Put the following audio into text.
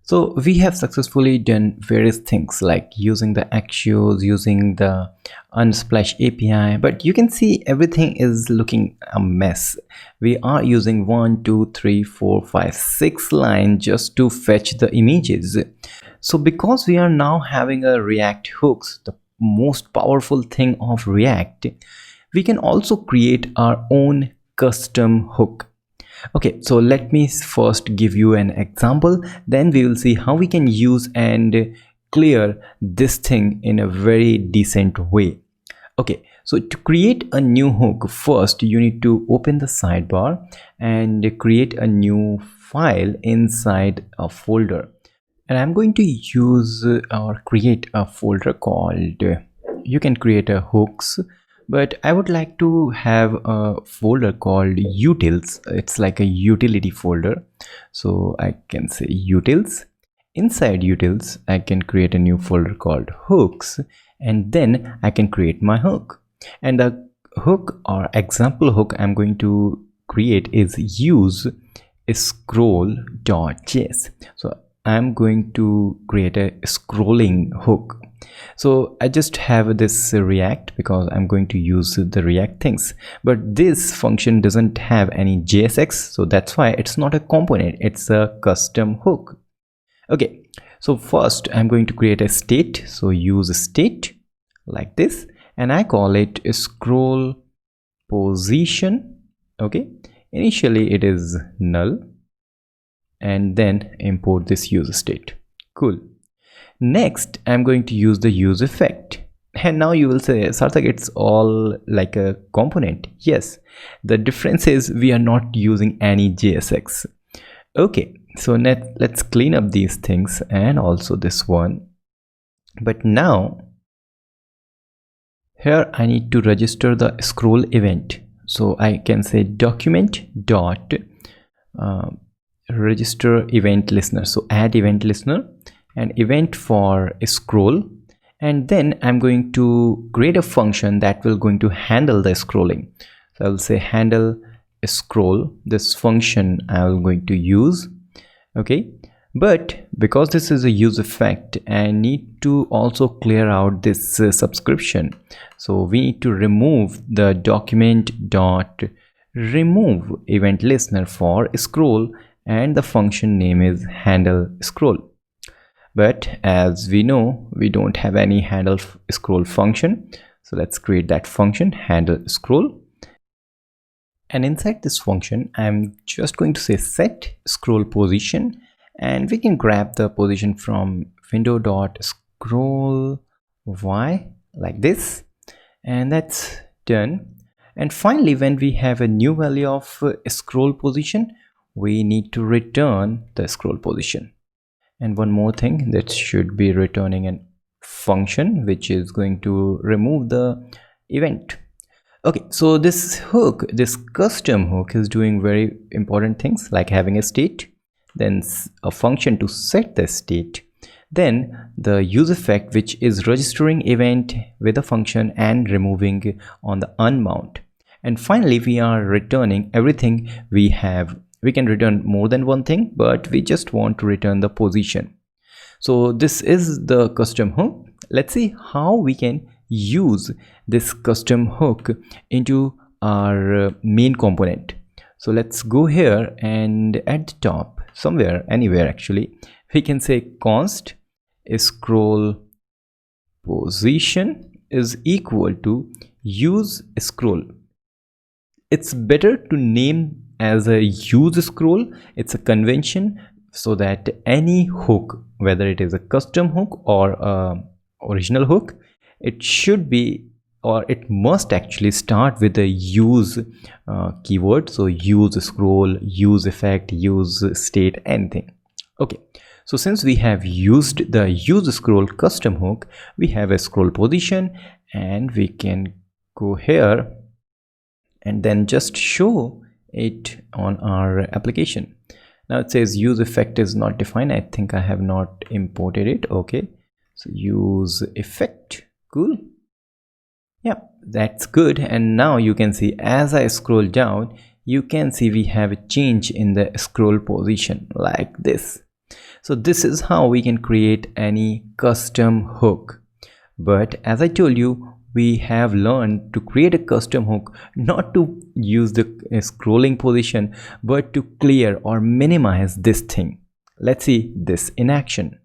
So we have successfully done various things like using the Axios, using the Unsplash API, but you can see everything is looking a mess. We are using 1, 2, 3, 4, 5, 6 lines just to fetch the images. So because we are now having a React hooks, the most powerful thing of React, we can also create our own custom hook. Okay, so let me first give you an example, then we will see how we can use and clear this thing in a very decent way. Okay, so to create a new hook, first you need to open the sidebar and create a new file inside a folder. And I'm going to use or create a folder called, you can create a hooks, but I would like to have a folder called utils. It's like a utility folder, so I can say utils. Inside utils I can create a new folder called hooks, and then I can create my hook. And the hook or example hook I'm going to create is useScroll.js. So I'm going to create a scrolling hook. So I just have this React because I'm going to use the React things, but this function doesn't have any JSX, so that's why it's not a component, it's a custom hook. Okay, so first I'm going to create a state, so use state like this, and I call it scroll position. Okay, initially it is null, and then import this use state. Cool. Next I'm going to use the use effect, and now you will say, Sarthak, it's all like a component. Yes, the difference is we are not using any JSX. Okay, so let's clean up these things and also this one. But now here I need to register the scroll event, so I can say document dot register event listener. So add event listener and event for scroll, and then I'm going to create a function that will going to handle the scrolling. So I'll say handle scroll. This function I'm going to use. Okay, but because this is a use effect, I need to also clear out this subscription. So we need to remove the document dot remove event listener for scroll, and the function name is handle scroll. But as we know, we don't have any handle scroll function, so let's create that function handle scroll. And inside this function I'm just going to say set scroll position, and we can grab the position from window.scroll y like this, and that's done. And finally, when we have a new value of scroll position, we need to return the scroll position. And one more thing, that should be returning a function which is going to remove the event. Okay, so this hook, this custom hook, is doing very important things like having a state, then a function to set the state, then the use effect which is registering event with a function and removing on the unmount. And finally we are returning everything we have. We can return more than one thing, but we just want to return the position. So this is the custom hook. Let's see how we can use this custom hook into our main component. So let's go here, and at the top somewhere, anywhere actually, we can say const scroll position is equal to use scroll. It's better to name as a use scroll. It's a convention, so that any hook, whether it is a custom hook or a original hook, it should be, or it must actually start with the use keyword. So use scroll, use effect, use state, anything. Okay, so since we have used the use scroll custom hook, we have a scroll position, and we can go here and then just show it on our application. Now it says use effect is not defined. I think I have not imported it. Okay, so use effect. Cool. Yeah, that's good. And now you can see as I scroll down, you can see we have a change in the scroll position like this. So this is how we can create any custom hook. But as I told you, we have learned to create a custom hook not to use the scrolling position, but to clear or minimize this thing. Let's see this in action.